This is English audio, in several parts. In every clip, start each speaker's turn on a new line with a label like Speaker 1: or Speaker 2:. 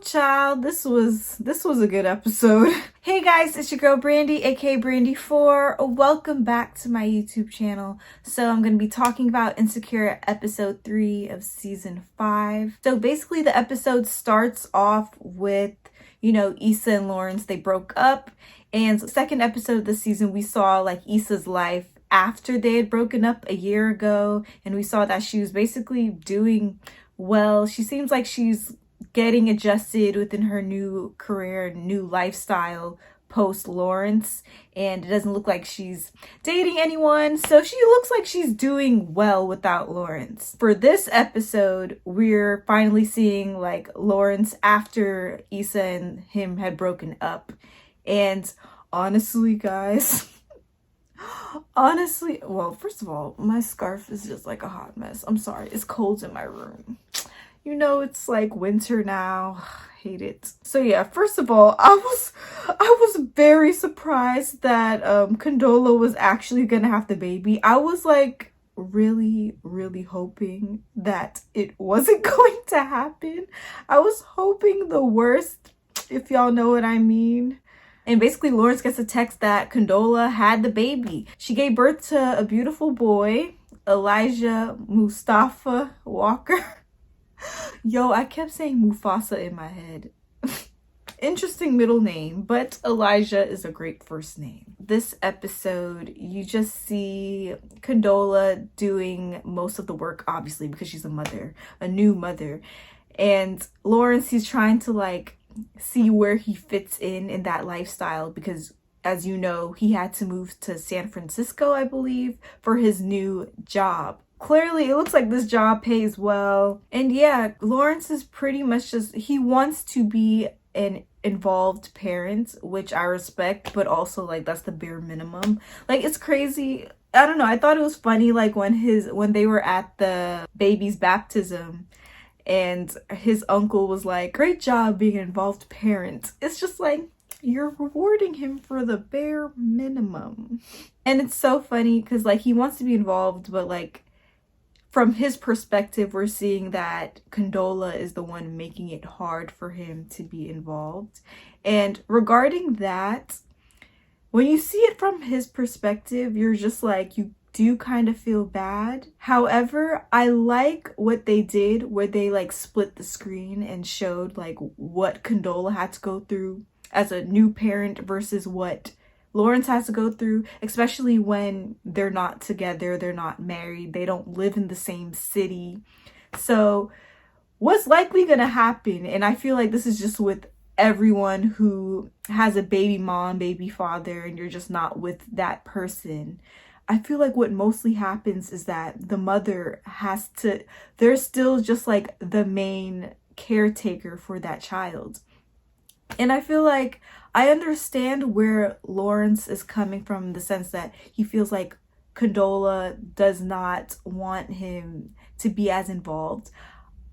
Speaker 1: child, this was a good episode. Hey guys, it's your girl Brandy, aka Brandy4. Welcome back to my YouTube channel. So I'm going to be talking about Insecure episode 3 of season 5. So basically the episode starts off with, Issa and Lawrence, they broke up. And the second episode of the season, we saw like Issa's life after they had broken up a year ago. And we saw that she was basically doing well. She seems like she's getting adjusted within her new career, new lifestyle post Lawrence, and it doesn't look like she's dating anyone, so she looks like she's doing well without Lawrence. For this episode, we're finally seeing like Lawrence after Issa and him had broken up. And honestly guys, well, first of all, my scarf is just like a hot mess. I'm sorry, it's cold in my room. It's like winter now. Hate it. So yeah, first of all, I was very surprised that Condola was actually gonna have the baby. I was like really hoping that it wasn't going to happen. I was hoping the worst, if y'all know what I mean. And basically Lawrence gets a text that Condola had the baby. She gave birth to a beautiful boy, Elijah Mustafa Walker. Yo, I kept saying Mufasa in my head. Interesting middle name, but Elijah is a great first name. This episode, you just see Condola doing most of the work, obviously, because she's a new mother. And Lawrence, he's trying to like see where he fits in that lifestyle because, as you know, he had to move to San Francisco, I believe, for his new job. Clearly, it looks like this job pays well. And yeah, Lawrence is pretty much he wants to be an involved parent, which I respect, but also like that's the bare minimum. Like, it's crazy. I don't know. I thought it was funny, like when they were at the baby's baptism and his uncle was like, "Great job being an involved parent." It's just like, you're rewarding him for the bare minimum. And it's so funny because like he wants to be involved, but like from his perspective, we're seeing that Condola is the one making it hard for him to be involved. And regarding that, when you see it from his perspective, you're just like, you do kind of feel bad. However, I like what they did where they like split the screen and showed like what Condola had to go through as a new parent versus what Lawrence has to go through, especially when they're not together, they're not married, they don't live in the same city. So what's likely gonna happen, and I feel like this is just with everyone who has a baby mom, baby father, and you're just not with that person. I feel like what mostly happens is that the mother they're still just like the main caretaker for that child. And I feel like I understand where Lawrence is coming from in the sense that he feels like Condola does not want him to be as involved.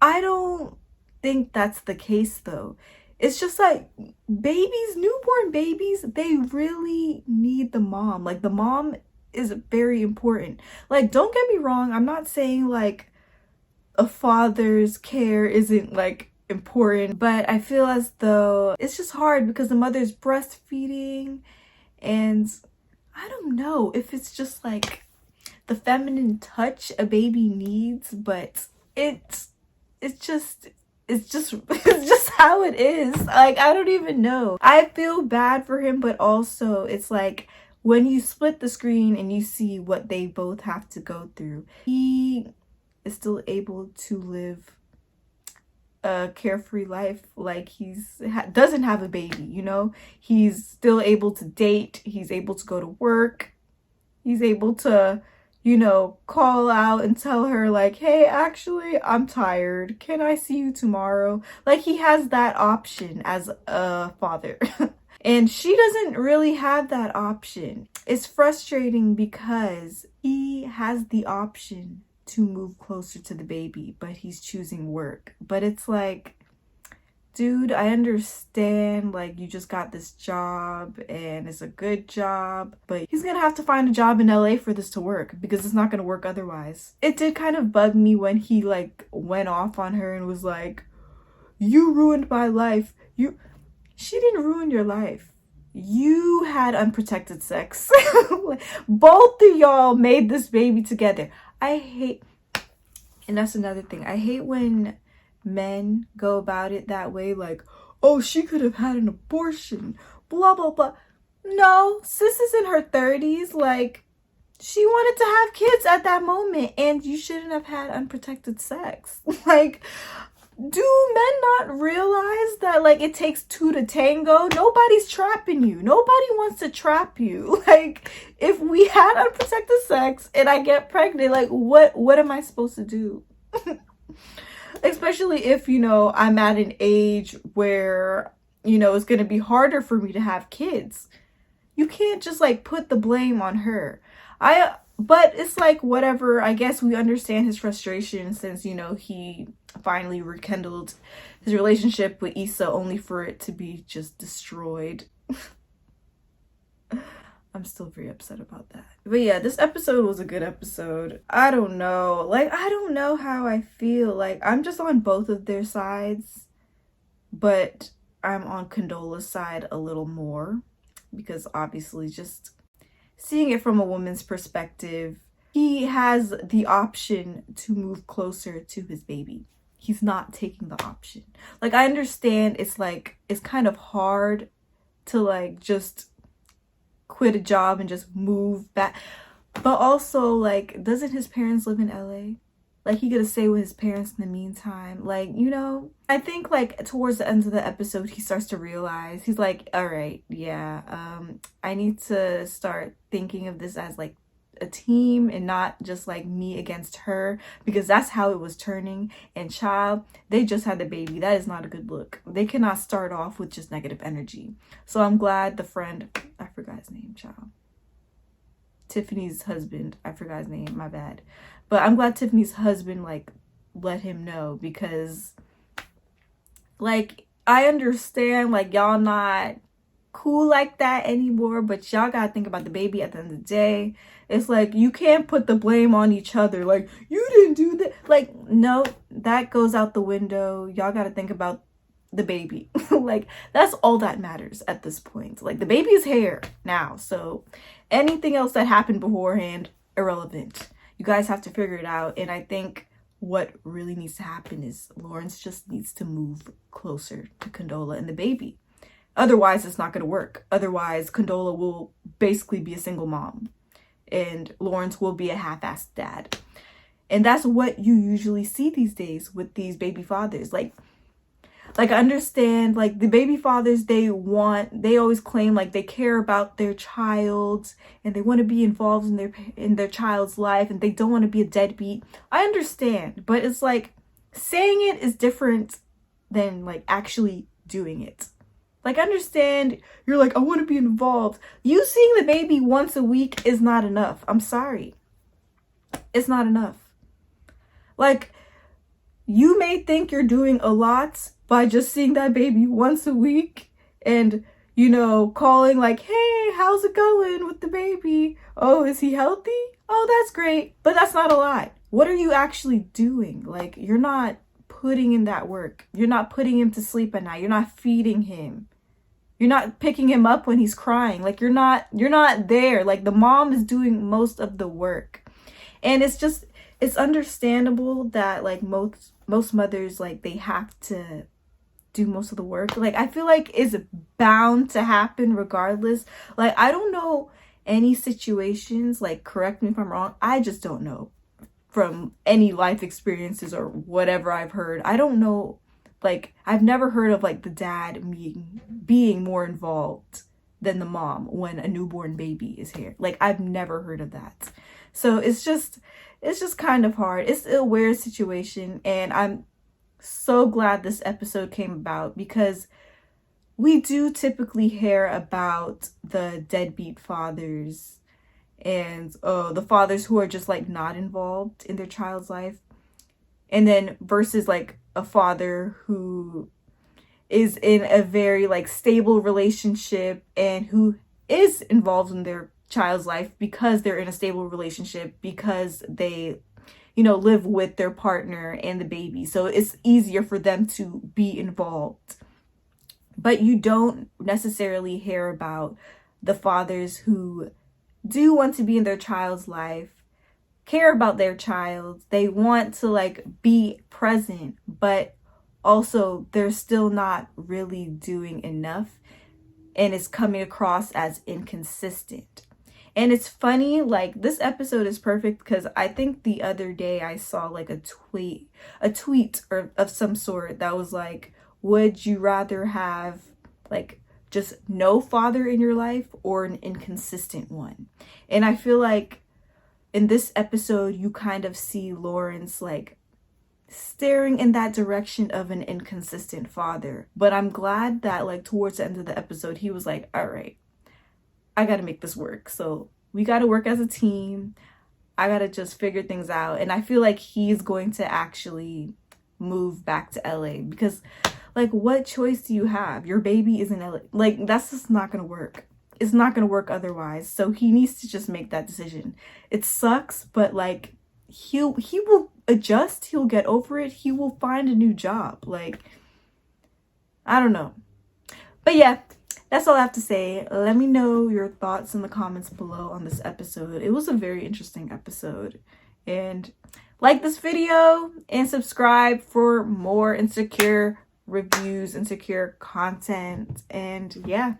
Speaker 1: I don't think that's the case though. It's just like newborn babies, they really need the mom. Like the mom is very important. Like, don't get me wrong, I'm not saying like a father's care isn't like important, but I feel as though it's just hard because the mother's breastfeeding, and I don't know if it's just like the feminine touch a baby needs, but it's just it's just how it is. Like, I don't even know. I feel bad for him, but also it's like when you split the screen and you see what they both have to go through, he is still able to live a carefree life. Like doesn't have a baby, he's still able to date, he's able to go to work, he's able to call out and tell her like, "Hey, actually I'm tired, can I see you tomorrow?" Like, he has that option as a father. And she doesn't really have that option. It's frustrating because he has the option to move closer to the baby, but he's choosing work. But it's like, dude, I understand, like, you just got this job and it's a good job, but he's gonna have to find a job in LA for this to work because it's not gonna work otherwise. It did kind of bug me when he like went off on her and was like, you ruined my life. She didn't ruin your life. You had unprotected sex. Both of y'all made this baby together. I hate, and that's another thing, I hate when men go about it that way, like, oh, she could have had an abortion, blah blah blah. No, sis is in her 30s. Like, she wanted to have kids at that moment, and you shouldn't have had unprotected sex. Like, do men not realize that, like, it takes two to tango? Nobody's trapping you. Nobody wants to trap you. Like, if we had unprotected sex and I get pregnant, like, what am I supposed to do? Especially if, you know, I'm at an age where, you know, it's going to be harder for me to have kids. You can't just, like, put the blame on her. But it's like, whatever. I guess we understand his frustration since, you know, he finally rekindled his relationship with Issa only for it to be just destroyed. I'm still very upset about that. But yeah, this episode was a good episode. I don't know. Like, I don't know how I feel. Like, I'm just on both of their sides. But I'm on Condola's side a little more. Because obviously, just seeing it from a woman's perspective, he has the option to move closer to his baby. He's not taking the option. Like, I understand it's like, it's kind of hard to, like, just quit a job and just move back. But also, like, doesn't his parents live in LA? Like, he gonna stay with his parents in the meantime. Like, you know, I think, like, towards the end of the episode, he starts to realize, he's like, all right, yeah, I need to start thinking of this as, like, a team and not just, like, me against her, because that's how it was turning. And child, they just had the baby. That is not a good look. They cannot start off with just negative energy. So I'm glad the friend, I forgot his name, child. Tiffany's husband, I forgot his name, my bad. But I'm glad Tiffany's husband, like, let him know, because, like, I understand, like, y'all not cool like that anymore, but y'all gotta think about the baby at the end of the day. It's like, you can't put the blame on each other. Like, you didn't do that. Like, no, that goes out the window. Y'all gotta think about the baby. Like, that's all that matters at this point. Like, the baby is here now, so anything else that happened beforehand, irrelevant. You guys have to figure it out. And I think what really needs to happen is Lawrence just needs to move closer to Condola and the baby. Otherwise, it's not going to work. Otherwise, Condola will basically be a single mom and Lawrence will be a half-assed dad. And that's what you usually see these days with these baby fathers. Like, I understand, like, the baby fathers, they always claim, like, they care about their child and they want to be involved in their child's life and they don't want to be a deadbeat. I understand, but it's like, saying it is different than, like, actually doing it. Like, I understand you're like, I want to be involved. You seeing the baby once a week is not enough. I'm sorry. It's not enough. Like, you may think you're doing a lot by just seeing that baby once a week and, you know, calling like, hey, how's it going with the baby? Oh, is he healthy? Oh, that's great. But that's not a lot. What are you actually doing? Like, you're not putting in that work. You're not putting him to sleep at night. You're not feeding him. You're not picking him up when he's crying. Like, you're not there. Like, the mom is doing most of the work. And it's understandable that, like, most mothers, like, they have to do most of the work. Like, I feel like it's bound to happen regardless. Like, I don't know any situations, like, correct me if I'm wrong, I just don't know from any life experiences or whatever I've heard. I don't know, like, I've never heard of, like, the dad being more involved than the mom when a newborn baby is here. Like, I've never heard of that. So it's just kind of hard. It's a weird situation, and I'm so glad this episode came about because we do typically hear about the deadbeat fathers and the fathers who are just, like, not involved in their child's life, and then versus, like, a father who is in a very, like, stable relationship and who is involved in their child's life because they're in a stable relationship, because they, you know, live with their partner and the baby. So it's easier for them to be involved. But you don't necessarily hear about the fathers who do want to be in their child's life, care about their child. They want to like be present, but also they're still not really doing enough, and it's coming across as inconsistent. And it's funny, like this episode is perfect because I think the other day I saw like a tweet or of some sort that was like, would you rather have like just no father in your life or an inconsistent one? And I feel like in this episode you kind of see Lawrence like staring in that direction of an inconsistent father. But I'm glad that like towards the end of the episode he was like, all right, I gotta make this work. So we gotta work as a team. I gotta just figure things out. And I feel like he's going to actually move back to LA because like what choice do you have? Your baby is in LA. Like that's just not gonna work. It's not gonna work otherwise. So he needs to just make that decision. It sucks, but like he will adjust, he'll get over it, he will find a new job. Like I don't know. But yeah, that's all I have to say. Let me know your thoughts in the comments below on this episode. It was a very interesting episode. And like this video and subscribe for more insecure reviews, insecure content. And yeah.